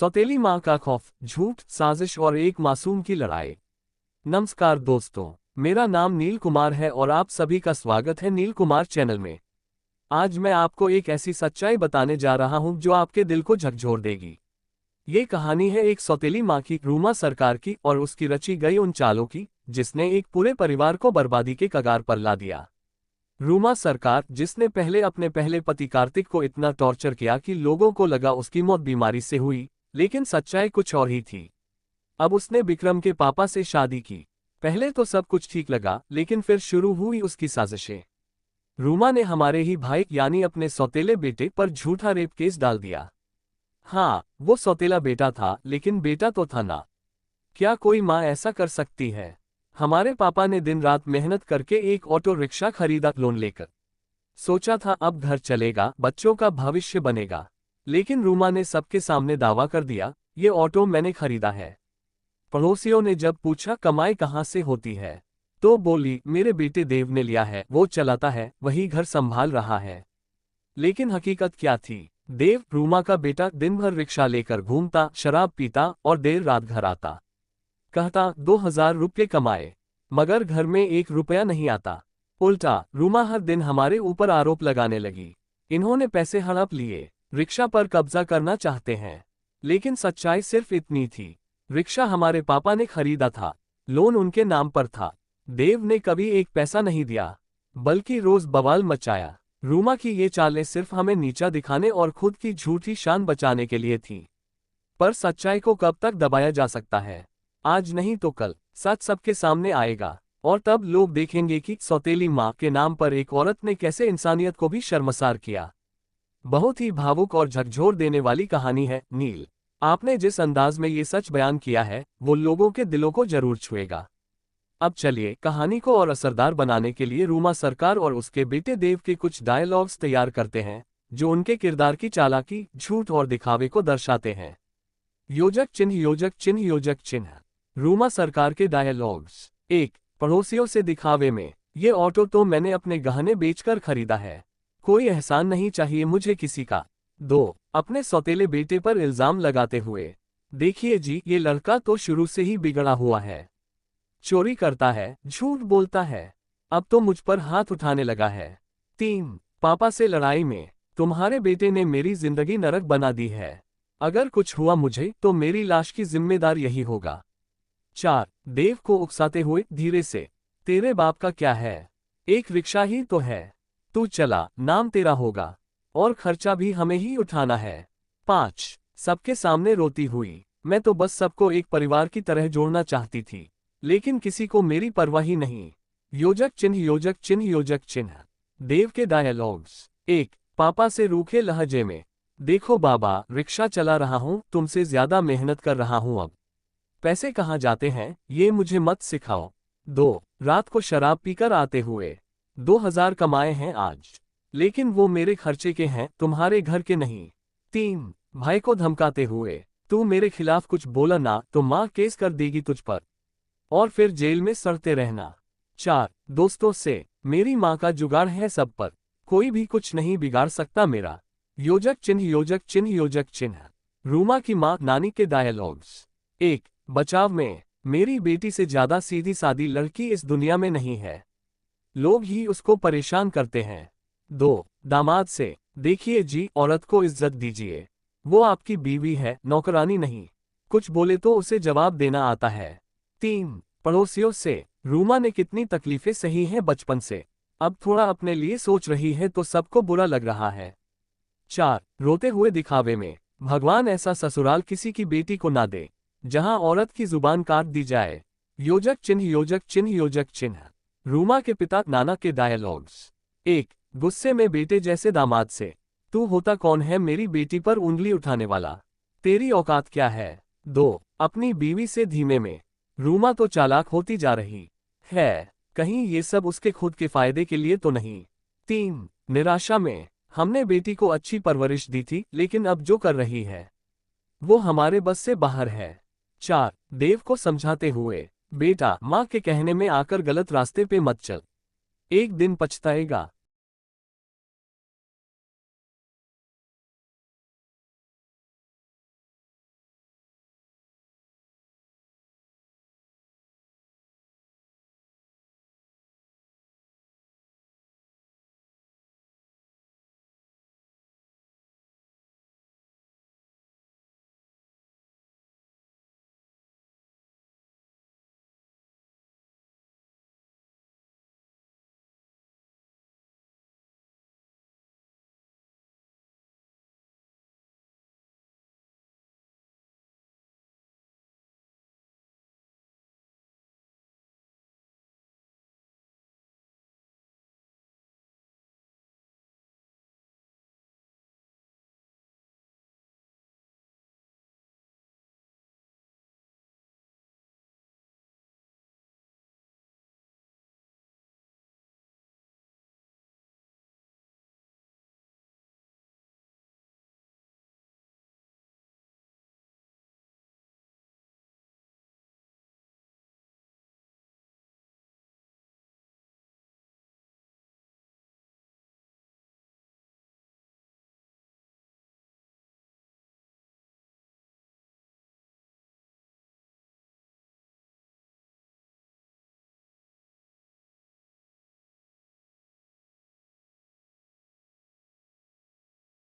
सौतेली माँ का खौफ, झूठ, साजिश और एक मासूम की लड़ाई। नमस्कार दोस्तों, मेरा नाम नील कुमार है और आप सभी का स्वागत है नील कुमार चैनल में। आज मैं आपको एक ऐसी सच्चाई बताने जा रहा हूं जो आपके दिल को झकझोर देगी। ये कहानी है एक सौतेली माँ की, रूमा सरकार की, और उसकी रची गई उन चालों की जिसने एक पूरे परिवार को बर्बादी के कगार पर ला दिया। रूमा सरकार, जिसने पहले अपने पहले पति कार्तिक को इतना टॉर्चर किया कि लोगों को लगा उसकी मौत बीमारी से हुई, लेकिन सच्चाई कुछ और ही थी। अब उसने विक्रम के पापा से शादी की। पहले तो सब कुछ ठीक लगा, लेकिन फिर शुरू हुई उसकी साजिशें। रूमा ने हमारे ही भाई यानी अपने सौतेले बेटे पर झूठा रेप केस डाल दिया। हाँ, वो सौतेला बेटा था, लेकिन बेटा तो था ना। क्या कोई माँ ऐसा कर सकती है? हमारे पापा ने दिन रात मेहनत करके एक ऑटो रिक्शा खरीदा लोन लेकर। सोचा था अब घर चलेगा, बच्चों का भविष्य बनेगा। लेकिन रूमा ने सबके सामने दावा कर दिया, ये ऑटो मैंने खरीदा है। पड़ोसियों ने जब पूछा कमाई कहाँ से होती है, तो बोली मेरे बेटे देव ने लिया है, वो चलाता है, वही घर संभाल रहा है। लेकिन हकीकत क्या थी? देव, रूमा का बेटा, दिन भर रिक्शा लेकर घूमता, शराब पीता और देर रात घर आता। कहता 2000 रुपये कमाए, मगर घर में 1 रुपया नहीं आता। उल्टा रूमा हर दिन हमारे ऊपर आरोप लगाने लगी। इन्होंने पैसे हड़प लिए, रिक्शा पर कब्जा करना चाहते हैं। लेकिन सच्चाई सिर्फ इतनी थी, रिक्शा हमारे पापा ने खरीदा था, लोन उनके नाम पर था। देव ने कभी एक पैसा नहीं दिया, बल्कि रोज बवाल मचाया। रूमा की ये चालें सिर्फ हमें नीचा दिखाने और खुद की झूठी शान बचाने के लिए थीं। पर सच्चाई को कब तक दबाया जा सकता है? आज नहीं तो कल सच सबके सामने आएगा, और तब लोग देखेंगे कि सौतेली माँ के नाम पर एक औरत ने कैसे इंसानियत को भी शर्मसार किया। बहुत ही भावुक और झकझोर देने वाली कहानी है नील। आपने जिस अंदाज में ये सच बयान किया है, वो लोगों के दिलों को जरूर छुएगा। अब चलिए कहानी को और असरदार बनाने के लिए रूमा सरकार और उसके बेटे देव के कुछ डायलॉग्स तैयार करते हैं, जो उनके किरदार की चालाकी, झूठ और दिखावे को दर्शाते हैं। योजक चिन्ह, योजक चिन्ह, योजक चिन्ह। रूमा सरकार के डायलॉग्स। 1. पड़ोसियों से दिखावे में, ये ऑटो तो मैंने अपने गहने बेचकर खरीदा है, कोई एहसान नहीं चाहिए मुझे किसी का। 2. अपने सौतेले बेटे पर इल्जाम लगाते हुए, देखिए जी, ये लड़का तो शुरू से ही बिगड़ा हुआ है, चोरी करता है, झूठ बोलता है, अब तो मुझ पर हाथ उठाने लगा है। 3. पापा से लड़ाई में, तुम्हारे बेटे ने मेरी जिंदगी नरक बना दी है, अगर कुछ हुआ मुझे तो मेरी लाश की जिम्मेदार यही होगा। 4. देव को उकसाते हुए, धीरे से, तेरे बाप का क्या है, एक रिक्शा ही तो है, तू चला, नाम तेरा होगा, और खर्चा भी हमें ही उठाना है। 5. सबके सामने रोती हुई, मैं तो बस सबको एक परिवार की तरह जोड़ना चाहती थी, लेकिन किसी को मेरी परवाह ही नहीं। योजक चिन्ह, योजक चिन्ह, योजक चिन्ह। देव के डायलॉग्स। 1. पापा से रूखे लहजे में, देखो बाबा, रिक्शा चला रहा हूं, तुमसे ज्यादा मेहनत कर रहा हूं, अब पैसे कहाँ जाते हैं ये मुझे मत सिखाओ। 2. रात को शराब पीकर आते हुए, 2000 कमाए हैं आज, लेकिन वो मेरे खर्चे के हैं, तुम्हारे घर के नहीं। 3. भाई को धमकाते हुए, तू मेरे खिलाफ कुछ बोला ना तो माँ केस कर देगी तुझ पर, और फिर जेल में सड़ते रहना। 4. दोस्तों से, मेरी माँ का जुगाड़ है सब पर, कोई भी कुछ नहीं बिगाड़ सकता मेरा। योजक चिन्ह, योजक चिन्ह, योजक चिन्ह। रूमा की माँ नानी के डायलॉग्स। 1. बचाव में, मेरी बेटी से ज्यादा सीधी सादी लड़की इस दुनिया में नहीं है, लोग ही उसको परेशान करते हैं। 2. दामाद से, देखिए जी, औरत को इज्जत दीजिए, वो आपकी बीवी है, नौकरानी नहीं, कुछ बोले तो उसे जवाब देना आता है। 3. पड़ोसियों से, रूमा ने कितनी तकलीफें सही हैं बचपन से, अब थोड़ा अपने लिए सोच रही है तो सबको बुरा लग रहा है। 4. रोते हुए दिखावे में, भगवान ऐसा ससुराल किसी की बेटी को ना दे, जहां औरत की जुबान काट दी जाए। योजक चिन्ह, योजक चिन्ह, योजक चिन्ह। रूमा के पिता नाना के डायलॉग्स। 1. गुस्से में बेटे जैसे दामाद से, तू होता कौन है मेरी बेटी पर उंगली उठाने वाला, तेरी औकात क्या है। 2. अपनी बीवी से धीमे में, रूमा तो चालाक होती जा रही है, कहीं ये सब उसके खुद के फायदे के लिए तो नहीं। 3. निराशा में, हमने बेटी को अच्छी परवरिश दी थी, लेकिन अब जो कर रही है वो हमारे बस से बाहर है। 4. देव को समझाते हुए, बेटा, माँ के कहने में आकर गलत रास्ते पे मत चल, एक दिन पछताएगा।